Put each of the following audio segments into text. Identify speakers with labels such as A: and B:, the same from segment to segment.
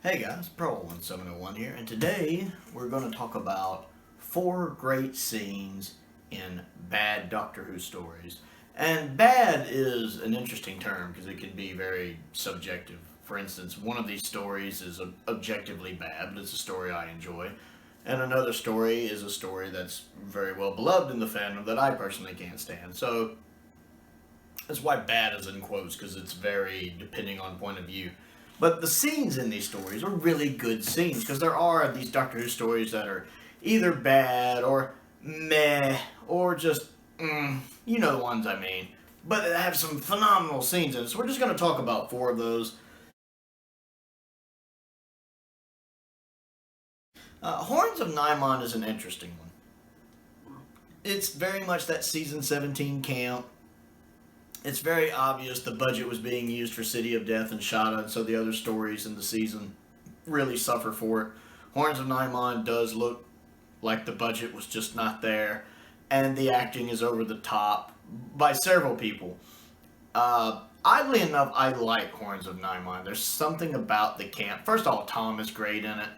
A: Hey guys, Pro1701 here, and today we're going to talk about 4 great scenes in bad Doctor Who stories. And bad is an interesting term because it can be very subjective. For instance, one of these stories is objectively bad, but it's a story I enjoy. And another story is a story that's very well beloved in the fandom that I personally can't stand. So that's why bad is in quotes, because it's very depending on point of view. But the scenes in these stories are really good scenes, because there are these Doctor Who stories that are either bad or meh or just, you know the ones I mean. But they have some phenomenal scenes in it. So we're just going to talk about 4 of those. Horns of Nimon is an interesting one. It's very much that season 17 camp. It's very obvious the budget was being used for City of Death and Shada, and so the other stories in the season really suffer for it. Horns of Nimon does look like the budget was just not there, and the acting is over the top by several people. Oddly enough, I like Horns of Nimon. There's something about the camp. First of all, Tom is great in it.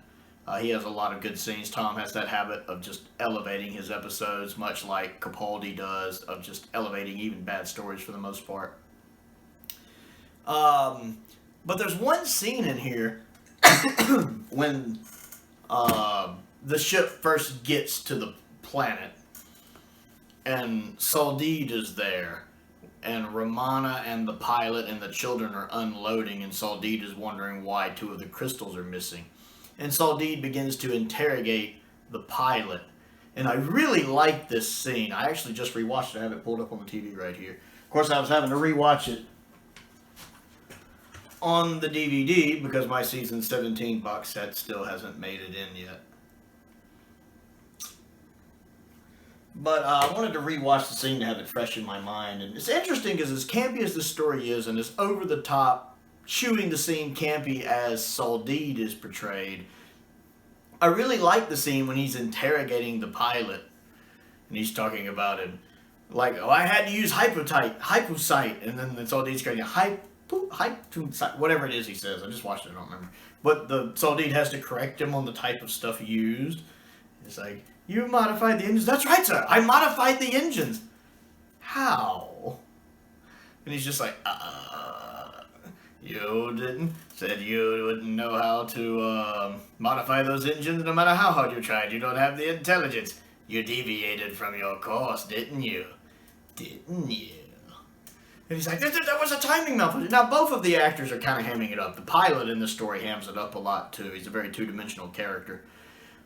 A: He has a lot of good scenes. Tom has that habit of just elevating his episodes, much like Capaldi does, of just elevating even bad stories for the most part. But there's one scene in here when the ship first gets to the planet, and Saldid is there, and Romana and the pilot and the children are unloading, and Saldid is wondering why 2 of the crystals are missing. And Saldid begins to interrogate the pilot. And I really like this scene. I actually just rewatched it. I have it pulled up on the TV right here. Of course, I was having to rewatch it on the DVD because my season 17 box set still hasn't made it in yet. But I wanted to rewatch the scene to have it fresh in my mind. And it's interesting because as campy as the story is and as over the top, chewing the scene campy as Saldid is portrayed, I really like the scene when he's interrogating the pilot and he's talking about him like, oh, I had to use hyposite, and then Saldid's going hyposite, whatever it is he says. I just watched it, I don't remember. But the Saldid has to correct him on the type of stuff used. It's like, you modified the engines? That's right, sir, I modified the engines. How? And he's just like, you didn't? Said you wouldn't know how to modify those engines no matter how hard you tried. You don't have the intelligence. You deviated from your course, didn't you? Didn't you? And he's like, that was a timing malfunction. Now, both of the actors are kind of hamming it up. The pilot in this story hams it up a lot, too. He's a very two-dimensional character.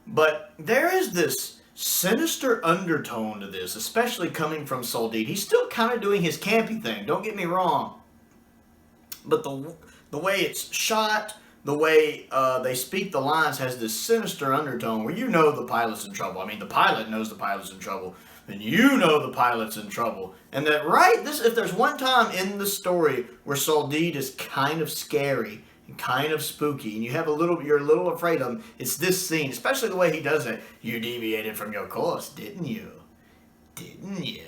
A: But there is this sinister undertone to this, especially coming from Saldid. He's still kind of doing his campy thing, don't get me wrong. But the way it's shot, the way they speak the lines has this sinister undertone where you know the pilot's in trouble. I mean, the pilot knows the pilot's in trouble, and you know the pilot's in trouble. And that if there's one time in the story where Saldid is kind of scary and kind of spooky, and you're a little afraid of him, it's this scene, especially the way he does it. You deviated from your course, didn't you? Didn't you?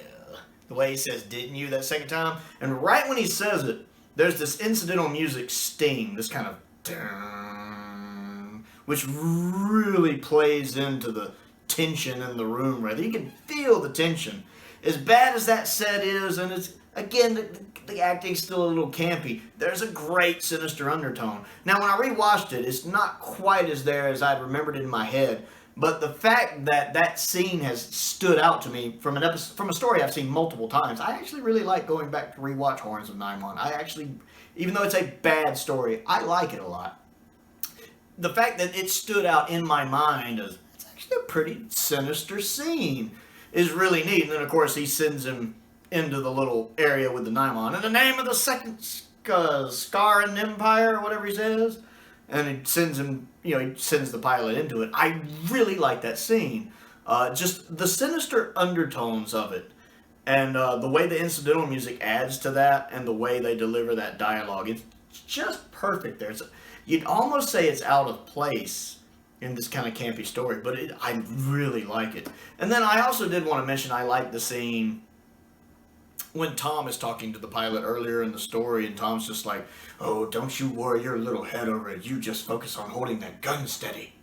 A: The way he says, didn't you, that second time. And right when he says it, there's this incidental music sting, this kind of which really plays into the tension in the room, right? You can feel the tension. As bad as that set is, and it's, again, the acting's still a little campy, there's a great sinister undertone. Now, when I rewatched it, it's not quite as there as I'd remembered it in my head, but the fact that that scene has stood out to me from a story I've seen multiple times, I actually really like going back to rewatch Horns of Nimon. I actually, even though it's a bad story, I like it a lot. The fact that it stood out in my mind as it's actually a pretty sinister scene is really neat. And then, of course, he sends him into the little area with the Nimon in the name of the second Scaran Empire, or whatever he says. And he sends him, he sends the pilot into it. I really like that scene. Just the sinister undertones of it. And the way the incidental music adds to that and the way they deliver that dialogue, it's just perfect there. You'd almost say it's out of place in this kind of campy story, but I really like it. And then I also did want to mention I like the scene when Tom is talking to the pilot earlier in the story, and Tom's just like, "Oh, don't you worry your little head over it. You just focus on holding that gun steady."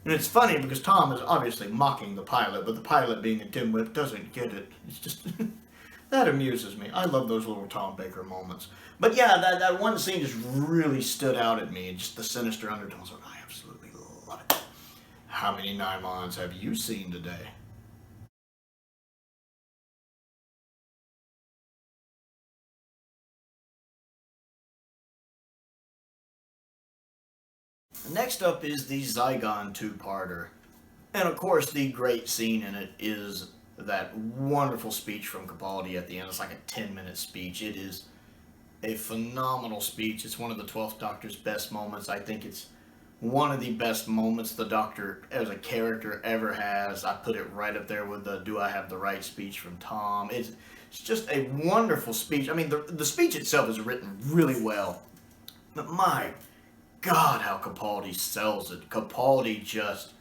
A: And it's funny because Tom is obviously mocking the pilot, but the pilot, being a dimwit, doesn't get it. It's just that amuses me. I love those little Tom Baker moments. But yeah, that one scene just really stood out at me. Just the sinister undertones. I absolutely love it. How many Nymons have you seen today? Next up is the Zygon two-parter. And of course, the great scene in it is that wonderful speech from Capaldi at the end. It's like a 10-minute speech. It is a phenomenal speech. It's one of the 12th Doctor's best moments. I think it's one of the best moments the Doctor as a character ever has. I put it right up there with the "Do I Have the Right" speech from Tom. It's just a wonderful speech. I mean, the speech itself is written really well. But my God, how Capaldi sells it. Capaldi just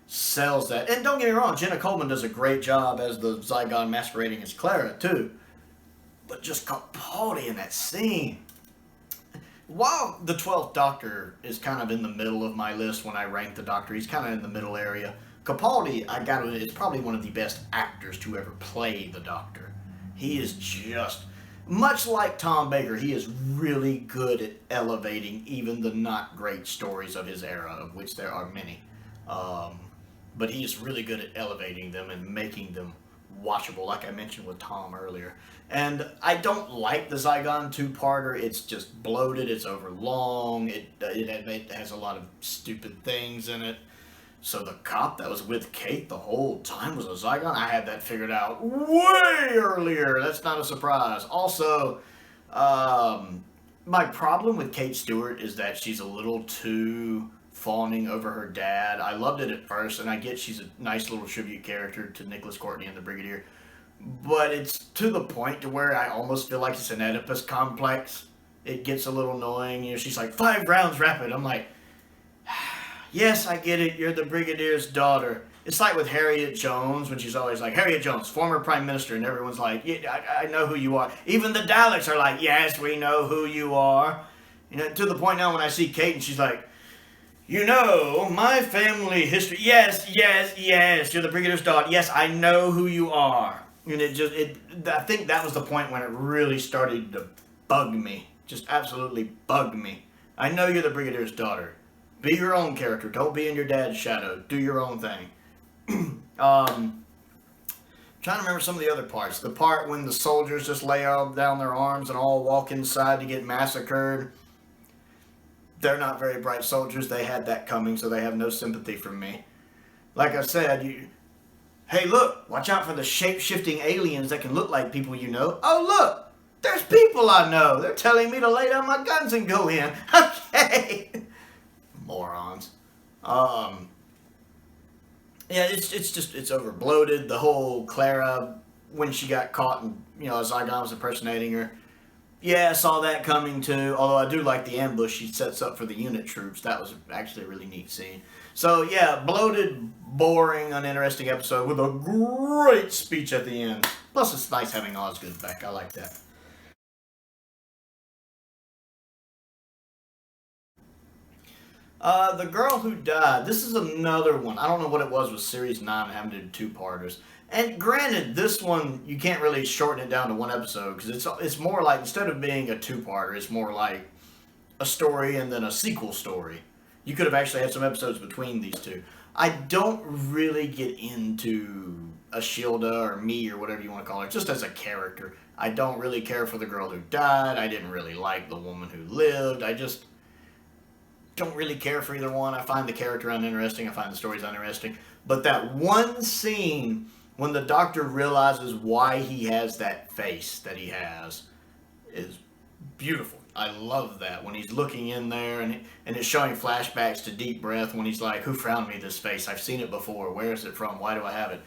A: sells that. And don't get me wrong, Jenna Coleman does a great job as the Zygon masquerading as Clara, too. But just Capaldi in that scene. While the 12th Doctor is kind of in the middle of my list when I rank the Doctor, he's kind of in the middle area. Capaldi, I gotta admit, is probably one of the best actors to ever play the Doctor. He is just, much like Tom Baker, he is really good at elevating even the not great stories of his era, of which there are many. But he is really good at elevating them and making them watchable, like I mentioned with Tom earlier. And I don't like the Zygon two-parter. It's just bloated. It's overlong. It has a lot of stupid things in it. So the cop that was with Kate the whole time was a Zygon? I had that figured out way earlier. That's not a surprise. Also, my problem with Kate Stewart is that she's a little too fawning over her dad. I loved it at first, and I get she's a nice little tribute character to Nicholas Courtney and the Brigadier. But it's to the point to where I almost feel like it's an Oedipus complex. It gets a little annoying. You know, she's like, 5 rounds rapid. I'm like, yes, I get it. You're the Brigadier's daughter. It's like with Harriet Jones when she's always like, Harriet Jones, former prime minister, and everyone's like, yeah, I know who you are. Even the Daleks are like, yes, we know who you are. You know, to the point now when I see Kate and she's like, you know, my family history. Yes, yes, yes. You're the Brigadier's daughter. Yes, I know who you are. And I think that was the point when it really started to bug me. Just absolutely bug me. I know you're the Brigadier's daughter. Be your own character. Don't be in your dad's shadow. Do your own thing. Trying to remember some of the other parts. The part when the soldiers just lay down their arms and all walk inside to get massacred. They're not very bright soldiers. They had that coming, so they have no sympathy from me. Like I said, hey, look, watch out for the shape-shifting aliens that can look like people you know. Oh, look, there's people I know. They're telling me to lay down my guns and go in. Okay. Morons. Yeah, it's overbloated. The whole Clara, when she got caught and, Zygon was impersonating her. Yeah, I saw that coming too. Although I do like the ambush she sets up for the unit troops. That was actually a really neat scene. So yeah, bloated, boring, uninteresting episode with a great speech at the end. Plus it's nice having Osgood back. I like that. The Girl Who Died. This is another one. I don't know what it was with Series 9 having to do two-parters. And granted, this one, you can't really shorten it down to one episode, because it's more like, instead of being a two-parter, it's more like a story and then a sequel story. You could have actually had some episodes between these two. I don't really get into Ashilda or me or whatever you want to call her, just as a character. I don't really care for the girl who died. I didn't really like the woman who lived. I just don't really care for either one. I find the character uninteresting. I find the stories uninteresting. But that one scene when the Doctor realizes why he has that face that he has is beautiful. I love that. When he's looking in there and it's showing flashbacks to Deep Breath when he's like, who frowned me this face? I've seen it before. Where is it from? Why do I have it?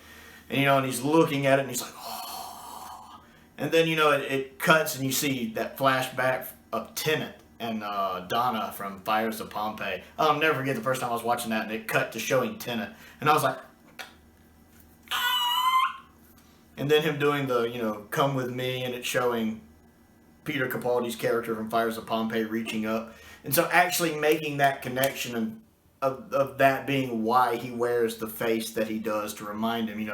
A: And, and he's looking at it and he's like, oh. And then, it cuts and you see that flashback of Tennant and Donna from Fires of Pompeii. I'll never forget the first time I was watching that and it cut to showing Tennant. And I was like, And then him doing the, come with me, and it's showing Peter Capaldi's character from Fires of Pompeii reaching up. And so actually making that connection and of that being why he wears the face that he does to remind him,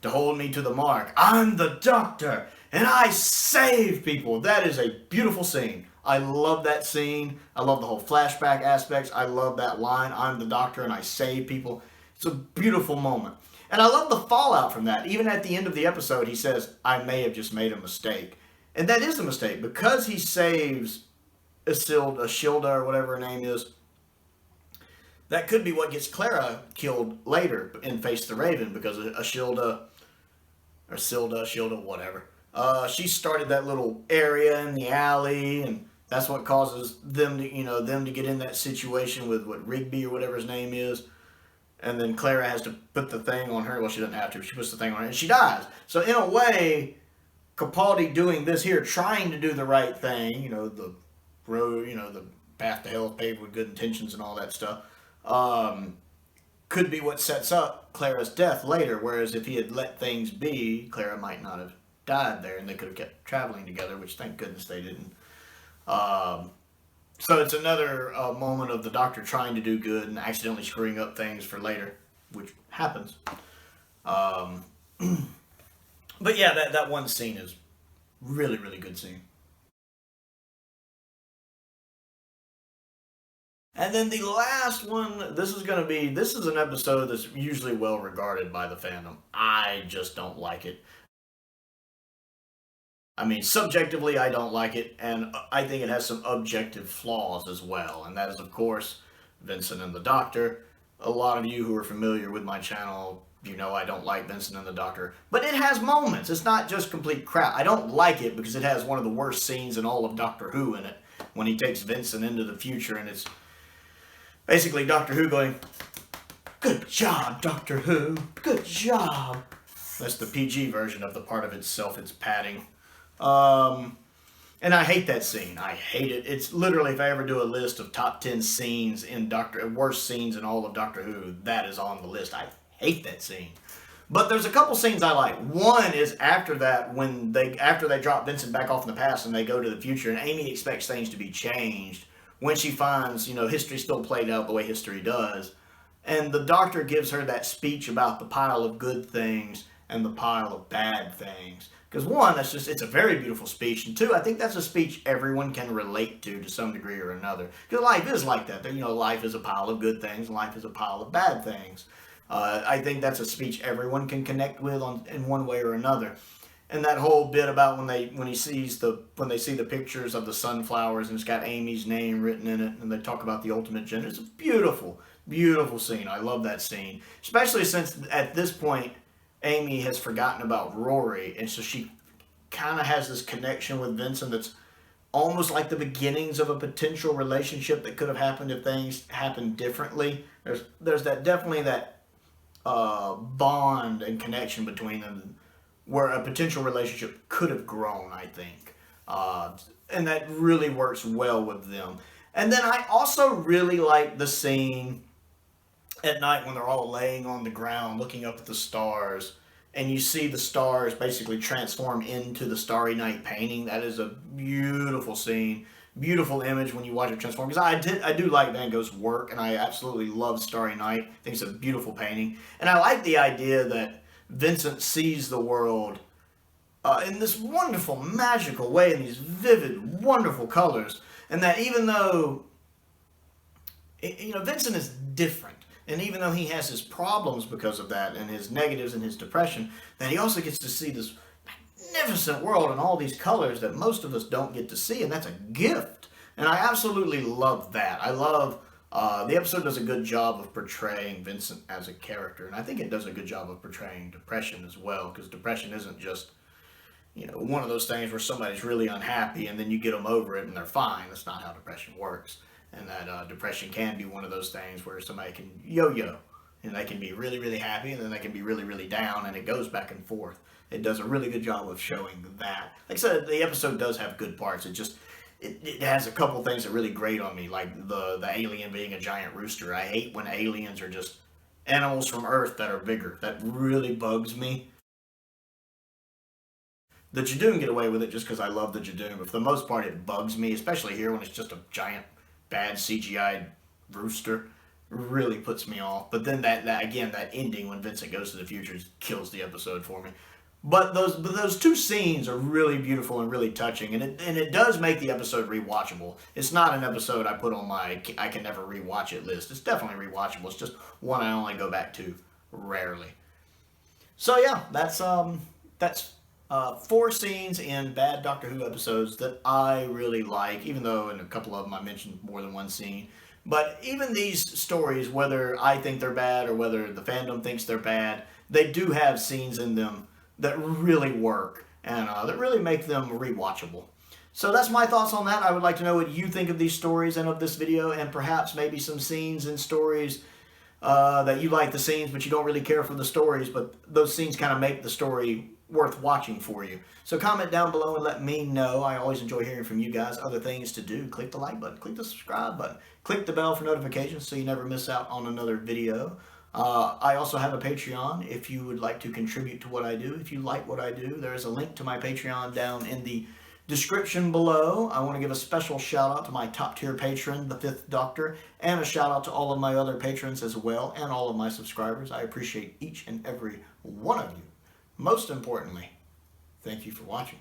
A: to hold me to the mark. I'm the Doctor, and I save people. That is a beautiful scene. I love that scene. I love the whole flashback aspects. I love that line, I'm the Doctor, and I save people. It's a beautiful moment. And I love the fallout from that. Even at the end of the episode, he says, I may have just made a mistake. And that is a mistake. Because he saves Ashilda, or whatever her name is, that could be what gets Clara killed later in Face the Raven, because Ashilda, whatever. She started that little area in the alley, and that's what causes them to get in that situation with Rigby or whatever his name is. And then Clara has to put the thing on her. Well, she doesn't have to. She puts the thing on her, and she dies. So in a way, Capaldi doing this here, trying to do the right thing, the road, the path to hell paved with good intentions and all that stuff, could be what sets up Clara's death later. Whereas if he had let things be, Clara might not have died there, and they could have kept traveling together, which thank goodness they didn't. So it's another moment of the Doctor trying to do good and accidentally screwing up things for later, which happens. But yeah, that one scene is really, really good scene. And then the last one, this is an episode that's usually well regarded by the fandom. I just don't like it. I mean, subjectively, I don't like it, and I think it has some objective flaws as well. And that is, of course, Vincent and the Doctor. A lot of you who are familiar with my channel, I don't like Vincent and the Doctor. But it has moments. It's not just complete crap. I don't like it because it has one of the worst scenes in all of Doctor Who in it, when he takes Vincent into the future, and it's basically Doctor Who going, good job, Doctor Who, good job. That's the PG version of the part of itself it's padding. And I hate that scene. I hate it. It's literally, if I ever do a list of top 10 scenes in worst scenes in all of Doctor Who, that is on the list. I hate that scene. But there's a couple scenes I like. One is after that, after they drop Vincent back off in the past and they go to the future, and Amy expects things to be changed when she finds, history still played out the way history does. And the Doctor gives her that speech about the pile of good things and the pile of bad things. Because one, it's a very beautiful speech, and two, I think that's a speech everyone can relate to some degree or another. Because life is like that. Life is a pile of good things, and life is a pile of bad things. I think that's a speech everyone can connect with in one way or another. And that whole bit about when they see the pictures of the sunflowers and it's got Amy's name written in it, and they talk about the ultimate gender. It's a beautiful, beautiful scene. I love that scene, especially since at this point Amy has forgotten about Rory, and so she kind of has this connection with Vincent that's almost like the beginnings of a potential relationship that could have happened if things happened differently. There's definitely that bond and connection between them where a potential relationship could have grown, I think. And that really works well with them. And then I also really like the scene at night when they're all laying on the ground looking up at the stars, and you see the stars basically transform into the Starry Night painting. That is a beautiful scene, beautiful image when you watch it transform. Because I do like Van Gogh's work, and I absolutely love Starry Night. I think it's a beautiful painting. And I like the idea that Vincent sees the world in this wonderful, magical way, in these vivid, wonderful colors. And that even though, Vincent is different, and even though he has his problems because of that, and his negatives and his depression, that he also gets to see this magnificent world and all these colors that most of us don't get to see, and that's a gift. And I absolutely love that. I love, the episode does a good job of portraying Vincent as a character, and I think it does a good job of portraying depression as well, because depression isn't just, one of those things where somebody's really unhappy and then you get them over it and they're fine. That's not how depression works. And that depression can be one of those things where somebody can yo-yo, and they can be really, really happy, and then they can be really, really down, and it goes back and forth. It does a really good job of showing that. Like I said, the episode does have good parts. It has a couple things that really grate on me, like the alien being a giant rooster. I hate when aliens are just animals from Earth that are bigger. That really bugs me. The Jadoon get away with it just because I love the Jadoon, but for the most part it bugs me, especially here when it's just a giant, bad CGI rooster. Really puts me off. But then that ending when Vincent goes to the future kills the episode for me. But those two scenes are really beautiful and really touching, and it does make the episode rewatchable. It's not an episode I put on my I can never rewatch it list. It's definitely rewatchable. It's just one I only go back to rarely. So yeah, that's 4 scenes in bad Doctor Who episodes that I really like, even though in a couple of them I mentioned more than one scene. But even these stories, whether I think they're bad or whether the fandom thinks they're bad, they do have scenes in them that really work and that really make them rewatchable. So that's my thoughts on that. I would like to know what you think of these stories and of this video, and perhaps maybe some scenes and stories that you like the scenes but you don't really care for the stories, but those scenes kind of make the story worth watching for you. So comment down below and let me know. I always enjoy hearing from you guys. Other things to do: click the like button, click the subscribe button, click the bell for notifications so you never miss out on another video. I also have a Patreon if you would like to contribute to what I do. If you like what I do, there is a link to my Patreon down in the description below. I want to give a special shout out to my top tier patron, the Vincent The Doctor, and a shout out to all of my other patrons as well, and all of my subscribers. I appreciate each and every one of you. Most importantly, thank you for watching.